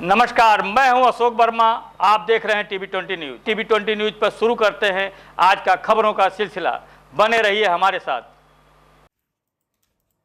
नमस्कार, मैं हूं अशोक वर्मा। आप देख रहे हैं टीवी 20 न्यूज। टीवी 20 न्यूज पर शुरू करते हैं आज का खबरों का सिलसिला। बने रहिए हमारे साथ।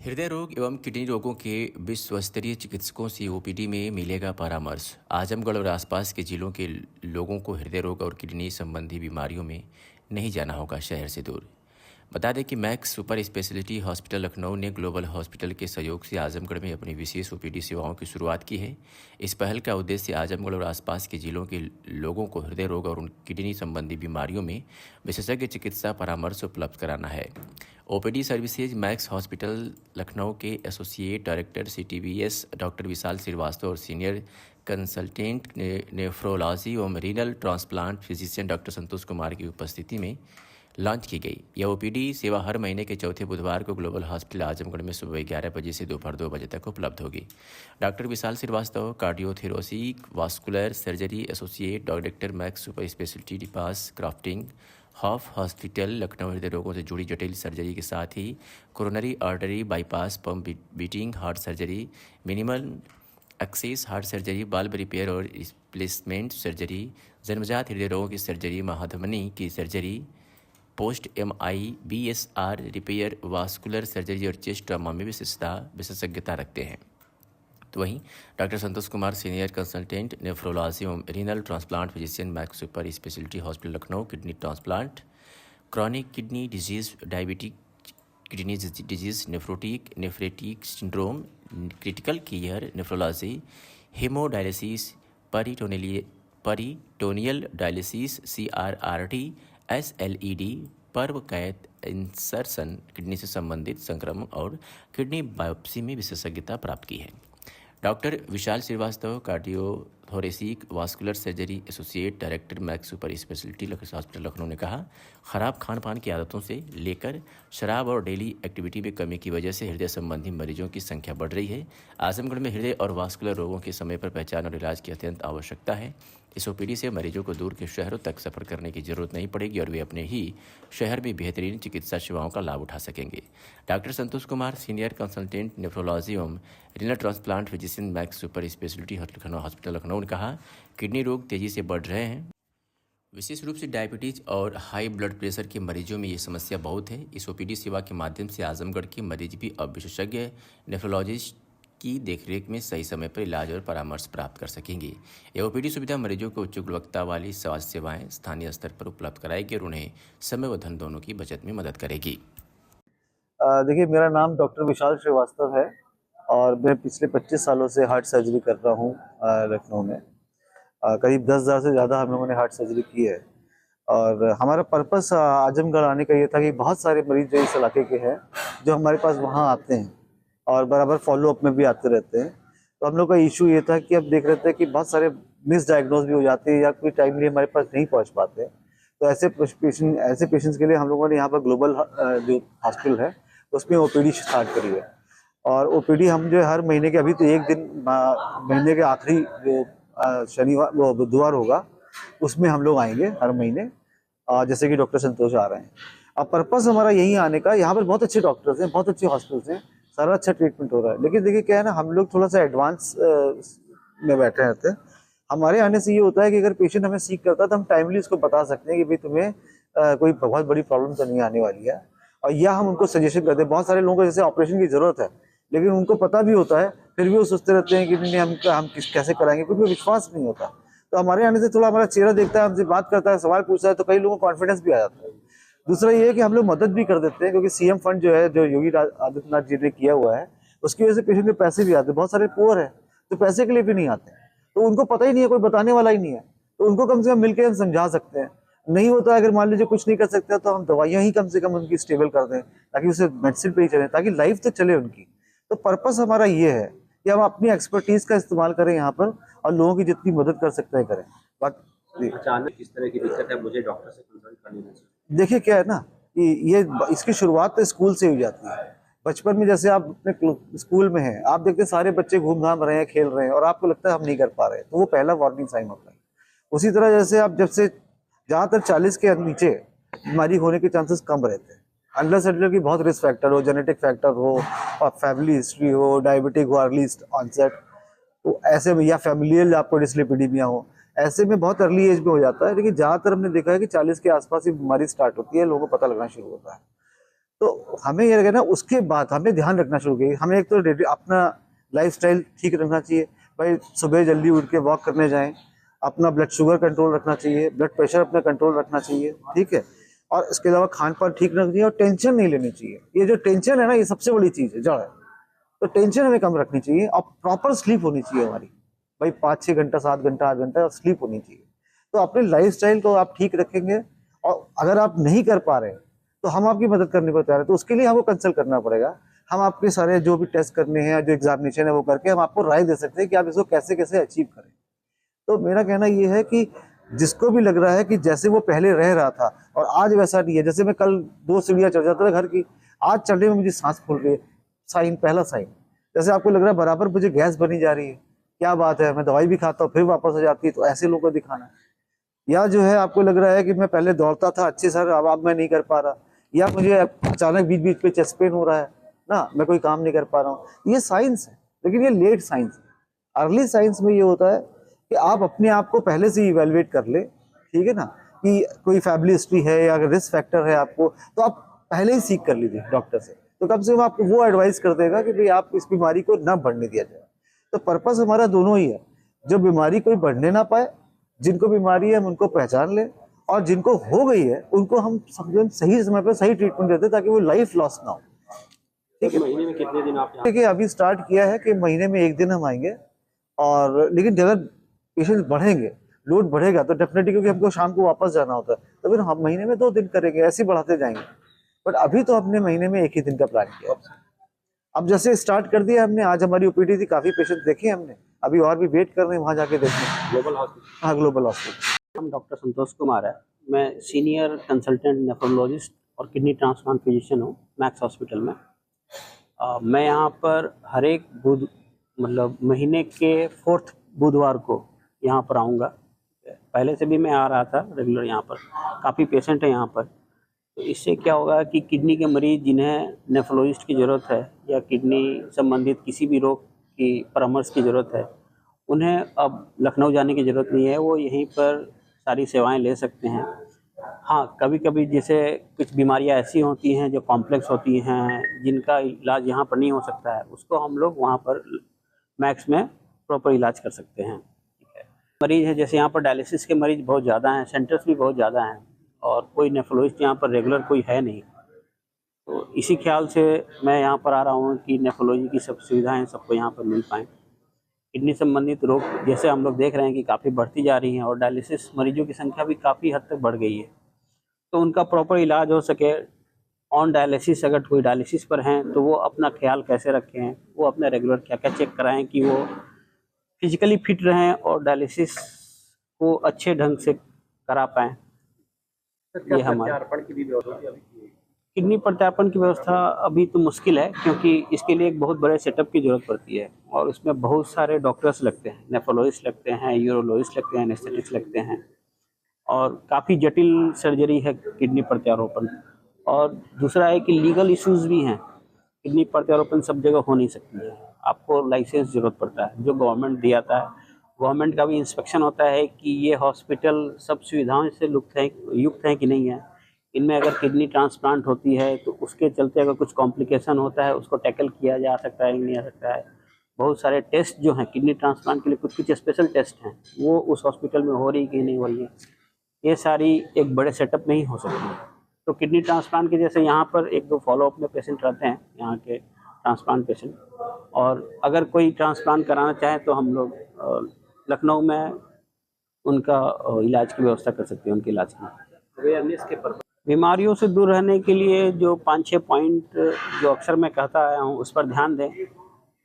हृदय रोग एवं किडनी रोगों के विश्व स्तरीय चिकित्सकों से ओपीडी में मिलेगा परामर्श। आजमगढ़ और आसपास के जिलों के लोगों को हृदय रोग और किडनी संबंधी बीमारियों में नहीं जाना होगा शहर से दूर। बता दें कि max Super Speciality hospital Lucknow ने ग्लोबल हॉस्पिटल के सहयोग से आजमगढ़ में अपनी विशेष ओपीडी सेवाओं की शुरुआत की है। इस पहल का उद्देश्य आजमगढ़ और आसपास के जिलों के लोगों को हृदय रोग और किडनी संबंधी बीमारियों में विशेषज्ञ चिकित्सा परामर्श उपलब्ध कराना है। OPD services max hospital Lucknow के associate director सीटीबीएस doctor Vishal Srivastava और सीनियर कंसल्टेंट नेफ्रोलॉजी एवं renal transplant physician doctor Santosh Kumar की उपस्थिति में लॉन्च की गई। यह ओपीडी सेवा हर महीने के चौथे बुधवार को ग्लोबल हॉस्पिटल आजमगढ़ में सुबह 11 बजे से दोपहर 2 बजे तक उपलब्ध होगी। Doctor Vishal Srivastava cardiothoracic vascular surgery associate director Max Super Speciality डिपास क्राफ्टिंग हॉफ हॉस्पिटल लखनऊ हृदय रोगों से जुड़ी जटिल सर्जरी के साथ ही coronary artery bypass pump beating heart surgery minimal access heart surgery बाल्ब रिपेयर और रिप्लेसमेंट सर्जरी जन्मजात हृदय रोगों की सर्जरी महाधमनी की surgery post MI BSR repair vascular surgery और चेस्ट ट्रॉमा में विशेषज्ञता रखते हैं। तो वहीं doctor Santosh Kumar senior consultant nephrology एवं renal transplant physician Max Super Speciality hospital Lucknow kidney transplant chronic kidney disease diabetic kidney disease nephrotic syndrome critical care nephrology haemodialysis peritoneal dialysis CRRT SLED पर्व कैद insertion kidney से संबंधित संक्रमण और kidney biopsy में विशेषज्ञता प्राप्त की है। Doctor Vishal Srivastava cardiothoracic vascular surgery associate director Max Super Speciality hospital Lucknow ने कहा, खराब खान पान की आदतों से लेकर शराब और डेली एक्टिविटी में कमी की वजह से हृदय संबंधी मरीजों की संख्या बढ़ रही है। आजमगढ़ में हृदय और वास्कुलर रोगों के समय पर पहचान और इलाज की अत्यंत आवश्यकता है। इस ओपीडी से मरीजों को दूर के शहरों तक सफर करने की जरूरत नहीं पड़ेगी और वे अपने ही शहर में बेहतरीन चिकित्सा सेवाओं का लाभ उठा सकेंगे। Doctor Santosh Kumar senior consultant nephrology एवं renal transplant physician Max Super Speciality hospital Lucknow ने कहा, किडनी रोग तेजी से बढ़ रहे हैं। विशेष रूप से डायबिटीज और हाई ब्लड प्रेशर के मरीजों में ये समस्या बहुत है। इस ओपीडी सेवा के माध्यम से आजमगढ़ के मरीज भी अब विशेषज्ञ नेफ्रोलॉजिस्ट की देखरेख में सही समय पर इलाज और परामर्श प्राप्त कर सकेंगे। यह ओपीडी सुविधा मरीजों को उच्च गुणवत्ता वाली स्वास्थ्य सेवाएं स्थानीय स्तर पर उपलब्ध कराएगी और उन्हें समय व धन दोनों की बचत में मदद करेगी। देखिए, मेरा नाम डॉक्टर विशाल श्रीवास्तव है और मैं पिछले 25 सालों से हार्ट सर्जरी कर रहा हूँ लखनऊ में। करीब 10,000 से ज़्यादा हम लोगों ने हार्ट सर्जरी की है और हमारा पर्पस आजमगढ़ आने का ये था कि बहुत सारे मरीज जो इस इलाके के हैं जो हमारे पास वहाँ आते हैं और बराबर फॉलोअप में भी आते रहते हैं। तो हम लोग का इशू ये था कि अब देख रहे थे कि बहुत सारे मिस डायग्नोज भी हो जाते हैं या कोई टाइमली हमारे पास नहीं पहुँच पाते। तो ऐसे पेशेंट्स के लिए हम लोगों ने यहाँ पर ग्लोबल जो हॉस्पिटल है उसमें ओपीडी स्टार्ट करी है और ओपीडी हम जो हर महीने के, अभी तो एक दिन महीने के आखिरी जो शनिवार वो बुधवार होगा उसमें हम लोग आएंगे हर महीने, जैसे कि डॉक्टर संतोष आ रहे हैं। अब पर्पस हमारा यही आने का, यहाँ पर बहुत अच्छे डॉक्टर्स हैं, बहुत अच्छे हॉस्पिटल्स हैं, सारा अच्छा ट्रीटमेंट हो रहा है। लेकिन देखिए क्या है ना, हम लोग थोड़ा सा एडवांस में बैठे रहते हैं। हमारे आने से ये होता है कि अगर पेशेंट हमें सीख करता है तो हम टाइमली उसको बता सकते हैं कि भाई तुम्हें कोई बहुत बड़ी प्रॉब्लम तो नहीं आने वाली है, और या हम उनको सजेशन करते हैं। बहुत सारे लोगों को जैसे ऑपरेशन की ज़रूरत है लेकिन उनको पता भी होता है, फिर भी वो सोचते रहते हैं कि नहीं हम कैसे कराएंगे, क्योंकि विश्वास नहीं होता। तो हमारे आने से थोड़ा हमारा चेहरा देखता है, हमसे बात करता है, सवाल पूछता है, तो कई लोगों को कॉन्फिडेंस भी आ जाता है। दूसरा ये है कि हम लोग मदद भी कर देते हैं, क्योंकि CM फंड जो है, जो योगी आदित्यनाथ जी ने किया हुआ है, उसकी वजह से पेशेंट के पैसे भी आते हैं। बहुत सारे पुअर है तो पैसे के लिए भी नहीं आते, तो उनको पता ही नहीं है, कोई बताने वाला ही नहीं है, तो उनको कम से कम मिलकर हम समझा सकते हैं। नहीं होता अगर मान लीजिए कुछ नहीं कर सकते तो हम दवाइयाँ ही कम से कम उनकी स्टेबल कर दें ताकि उसे मेडिसिन पे ही चले, ताकि लाइफ तो चले उनकी। तो पर्पस हमारा ये है कि हम अपनी एक्सपर्टीज का इस्तेमाल करें यहाँ पर और लोगों की जितनी मदद कर सकते हैं करें। अचानक किस तरह की दिक्कत है, मुझे डॉक्टर से कंसल्ट कर लेना चाहिए। देखिए क्या है ना कि ये इसकी शुरुआत तो स्कूल से हो जाती है। बचपन में जैसे आप अपने स्कूल में हैं, आप देखते हैं सारे बच्चे घूम घाम रहे हैं, खेल रहे हैं, और आपको लगता है हम नहीं कर पा रहे, तो वो पहला वार्निंग साइन होता है। उसी तरह जैसे आप जब से ज़्यादातर 40 के नीचे बीमारी होने के चांसेस कम रहते हैं, अनलेस अनटिल की बहुत रिस्क फैक्टर हो, जेनेटिक फैक्टर हो, और फैमिली हिस्ट्री हो, डायबिटिक हो, अर्ली ऑनसेट, तो ऐसे में या फैमिलियल आपको डिसलिपिडीमिया हो, ऐसे में बहुत अर्ली एज में हो जाता है। लेकिन ज़्यादातर हमने देखा है कि 40 के आसपास ही बीमारी स्टार्ट होती है, लोगों को पता लगना शुरू होता है। तो हमें ये लगे ना, उसके बाद हमें ध्यान रखना शुरू किया। हमें एक तो अपना लाइफस्टाइल ठीक रखना चाहिए भाई, सुबह जल्दी उठ के वॉक करने जाएं, अपना ब्लड शुगर कंट्रोल रखना चाहिए, ब्लड प्रेशर अपना कंट्रोल रखना चाहिए, ठीक है। और इसके अलावा खान पान ठीक रखना चाहिए और टेंशन नहीं लेनी चाहिए। ये जो टेंशन है ना, ये सबसे बड़ी चीज़ है, जड़ है। तो टेंशन हमें कम रखनी चाहिए और प्रॉपर स्लीप होनी चाहिए हमारी भाई, 5-6 घंटा, 7 घंटा, 8 घंटा स्लीप होनी चाहिए। तो अपने लाइफस्टाइल को आप ठीक रखेंगे, और अगर आप नहीं कर पा रहे हैं तो हम आपकी मदद करने को तैयार है। तो उसके लिए हमको कंसल्ट करना पड़ेगा। हम आपके सारे जो भी टेस्ट करने हैं, जो एग्जामिनेशन है वो करके हम आपको राय दे सकते हैं कि आप इसको कैसे कैसे अचीव करें। तो मेरा कहना ये है कि जिसको भी लग रहा है कि जैसे वो पहले रह रहा था और आज वैसा नहीं है, जैसे मैं कल 2 सीढ़ियाँ चढ़ जाता था घर की, आज चढ़ने में मुझे सांस फूल रही है, साइन, पहला साइन। जैसे आपको लग रहा है बराबर मुझे गैस बनी जा रही है, क्या बात है, मैं दवाई भी खाता हूँ फिर वापस आ जाती है, तो ऐसे लोगों को दिखाना है। या जो है आपको लग रहा है कि मैं पहले दौड़ता था अच्छे सर, अब मैं नहीं कर पा रहा, या मुझे अचानक बीच बीच पे चेस्ट पेन हो रहा है ना, मैं कोई काम नहीं कर पा रहा हूँ, ये साइंस है। लेकिन ये लेट साइंस है। अर्ली साइंस में ये होता है कि आप अपने आप को पहले से इवेलुएट कर ले, ठीक है ना, कि कोई फैमिली हिस्ट्री है या अगर रिस्क फैक्टर है आपको, तो आप पहले ही सीख कर लीजिए डॉक्टर से। तो कम से कम आपको वो एडवाइस कर देगा कि भाई आप इस बीमारी को ना बढ़ने दिया जाए। तो पर्पस हमारा दोनों ही है, जो बीमारी कोई बढ़ने ना पाए, जिनको बीमारी है हम उनको पहचान लें, और जिनको हो गई है उनको हम सही समय पर सही ट्रीटमेंट देते ताकि वो लाइफ लॉस ना हो। ठीक है, महीने में कितने दिन आप देखिए अभी स्टार्ट किया है कि महीने में 1 दिन हम आएंगे, और लेकिन अगर पेशेंट बढ़ेंगे, लोड बढ़ेगा तो डेफिनेटली, क्योंकि हमको शाम को वापस जाना होता है, तो फिर हम महीने में 2 दिन करेंगे, ऐसे ही बढ़ाते जाएंगे। बट अभी तो हमने महीने में 1 ही दिन का प्लान किया। अब जैसे स्टार्ट कर दिया हमने, आज हमारी ओपीडी थी, काफी पेशेंट देखे हमने, अभी और भी वेट कर रहे हैं वहाँ जाके देखने। Global hospital? हाँ, ग्लोबल हॉस्पिटल। नाम डॉक्टर संतोष कुमार है। मैं सीनियर कंसल्टेंट नेफ्रोलॉजिस्ट और किडनी ट्रांसप्लांट फिजिशियन हूँ मैक्स हॉस्पिटल में। मैं यहाँ पर हर एक मतलब महीने के 4th बुधवार को यहाँ पर आऊँगा। पहले से भी मैं आ रहा था रेगुलर, यहाँ पर काफ़ी पेशेंट हैं यहाँ पर। तो इससे क्या होगा कि किडनी के मरीज़ जिन्हें नेफ्रोलॉजिस्ट की ज़रूरत है या किडनी संबंधित किसी भी रोग की परामर्श की ज़रूरत है, उन्हें अब लखनऊ जाने की ज़रूरत नहीं है, वो यहीं पर सारी सेवाएं ले सकते हैं। हाँ, कभी कभी जैसे कुछ बीमारियां ऐसी होती हैं जो कॉम्प्लेक्स होती हैं, जिनका इलाज यहाँ पर नहीं हो सकता है, उसको हम लोग वहाँ पर मैक्स में प्रॉपर इलाज कर सकते हैं। ठीक है, मरीज़ है जैसे यहाँ पर डायलिसिस के मरीज़ बहुत ज़्यादा हैं, सेंटर्स भी बहुत ज़्यादा हैं, और कोई नेफ्रोलॉजिस्ट यहाँ पर रेगुलर कोई है नहीं। तो इसी ख्याल से मैं यहाँ पर आ रहा हूँ कि नेफ्रोलॉजी की सब सुविधाएँ सबको यहाँ पर मिल पाएँ। किडनी संबंधित रोग जैसे हम लोग देख रहे हैं कि काफ़ी बढ़ती जा रही हैं, और डायलिसिस मरीजों की संख्या भी काफ़ी हद तक बढ़ गई है। तो उनका प्रॉपर इलाज हो सके, ऑन डायलिसिस अगर कोई डायलिसिस पर हैं तो वो अपना ख्याल कैसे रखें, वो अपना रेगुलर क्या क्या चेक कराएं कि वो फिजिकली फिट रहें और डायलिसिस को अच्छे ढंग से करा पाएँ। ये हमारा की भी व्यवस्था अभी किडनी प्रत्यार्पण की व्यवस्था अभी तो मुश्किल है, क्योंकि इसके लिए एक बहुत बड़े सेटअप की ज़रूरत पड़ती है, और उसमें बहुत सारे डॉक्टर्स लगते हैं, नेफ्रोलॉजिस्ट लगते हैं, यूरोलॉजिस्ट लगते हैं, एनेस्थेटिस्ट लगते हैं, और काफ़ी जटिल सर्जरी है किडनी प्रत्यारोपण। और दूसरा है कि लीगल इश्यूज़ भी हैं। किडनी प्रत्यारोपण सब जगह हो नहीं सकती है, आपको लाइसेंस ज़रूरत पड़ता है जो गवर्नमेंट दियाता है। गवर्नमेंट का भी इंस्पेक्शन होता है कि ये हॉस्पिटल सब सुविधाओं से युक्त हैं कि नहीं है। इनमें अगर किडनी ट्रांसप्लांट होती है तो उसके चलते अगर कुछ कॉम्प्लिकेशन होता है, उसको टैकल किया जा सकता है, नहीं आ सकता है। बहुत सारे टेस्ट जो हैं किडनी ट्रांसप्लांट के लिए, कुछ स्पेशल टेस्ट हैं, वो उस हॉस्पिटल में हो रही कि नहीं हो रही है, ये सारी एक बड़े सेटअप में ही हो सकती है। तो किडनी ट्रांसप्लांट के जैसे यहाँ पर 1-2 फॉलोअप में पेशेंट रहते हैं, यहाँ के ट्रांसप्लांट पेशेंट, और अगर कोई ट्रांसप्लांट कराना चाहे तो हम लोग लखनऊ में उनका इलाज की व्यवस्था कर सकते हैं, उनके इलाज की। अवेयरनेस के पर्पज बीमारियों से दूर रहने के लिए जो 5-6 पॉइंट जो अक्सर मैं कहता आया हूँ, उस पर ध्यान दें।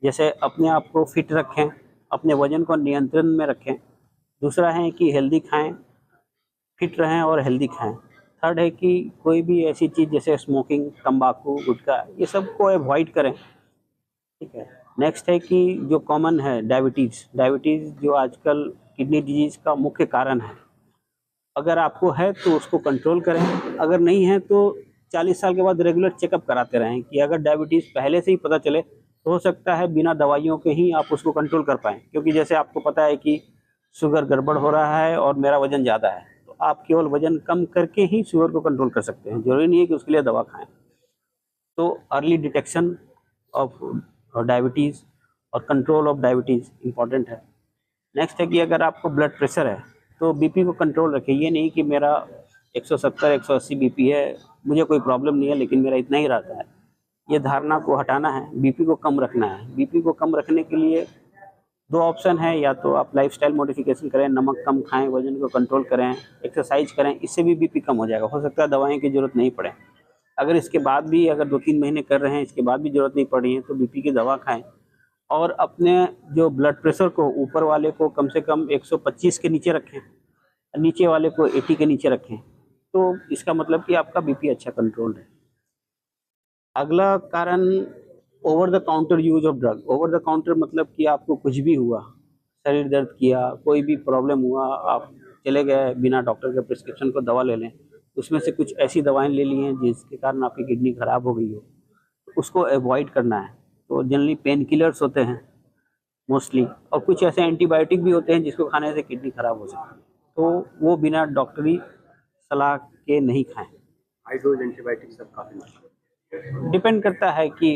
जैसे अपने आप को फिट रखें, अपने वज़न को नियंत्रण में रखें। दूसरा है कि हेल्दी खाएं, फिट रहें और हेल्दी खाएं। थर्ड है कि कोई भी ऐसी चीज़ जैसे स्मोकिंग, तंबाकू, गुटखा, ये सब को अवॉइड करें। ठीक है। नेक्स्ट है कि जो कॉमन है डायबिटीज़ जो आजकल किडनी डिजीज़ का मुख्य कारण है, अगर आपको है तो उसको कंट्रोल करें, अगर नहीं है तो 40 साल के बाद रेगुलर चेकअप कराते रहें कि अगर डायबिटीज़ पहले से ही पता चले तो हो सकता है बिना दवाइयों के ही आप उसको कंट्रोल कर पाएँ, क्योंकि जैसे आपको पता है कि शुगर गड़बड़ हो रहा है और मेरा वजन ज़्यादा है, तो आप केवल वजन कम करके ही शुगर को कंट्रोल कर सकते हैं, ज़रूरी नहीं है कि उसके लिए दवा खाएं। तो अर्ली डिटेक्शन ऑफ डायबिटीज़ और कंट्रोल ऑफ डायबिटीज़ इम्पॉर्टेंट है। नेक्स्ट है कि अगर आपको ब्लड प्रेशर है तो बीपी को कंट्रोल रखें। ये नहीं कि मेरा 170 180 बीपी है, मुझे कोई प्रॉब्लम नहीं है लेकिन मेरा इतना ही रहता है, ये धारणा को हटाना है, बीपी को कम रखना है। बीपी को कम रखने के लिए दो ऑप्शन है, या तो आप लाइफस्टाइल मॉडिफिकेशन करें, नमक कम खाएं, वजन को कंट्रोल करें, एक्सरसाइज करें, इससे भी बीपी कम हो जाएगा। हो सकता है दवाएं की ज़रूरत नहीं पड़े। अगर इसके बाद भी अगर 2-3 महीने कर रहे हैं, इसके बाद भी ज़रूरत नहीं पड़ रही है, तो बीपी की दवा खाएं और अपने जो ब्लड प्रेशर को ऊपर वाले को कम से कम 125 के नीचे रखें, नीचे वाले को 80 के नीचे रखें, तो इसका मतलब कि आपका बीपी अच्छा कंट्रोल है। अगला कारण over the counter use of drug. Over the counter मतलब कि आपको कुछ भी हुआ, शरीर दर्द किया, कोई भी प्रॉब्लम हुआ, आप चले गए बिना डॉक्टर के प्रिस्क्रिप्शन को दवा ले लें, उसमें से कुछ ऐसी दवाएं ले ली हैं जिसके कारण आपकी किडनी खराब हो गई हो, उसको अवॉइड करना है। तो जनरली पेन किलर्स होते हैं मोस्टली, और कुछ ऐसे एंटीबायोटिक भी होते हैं जिसको खाने से किडनी खराब हो सकती है, तो वो बिना डॉक्टरी सलाह के नहीं खाएं। हाई डोज एंटीबायोटिक सब काफी डिपेंड करता है कि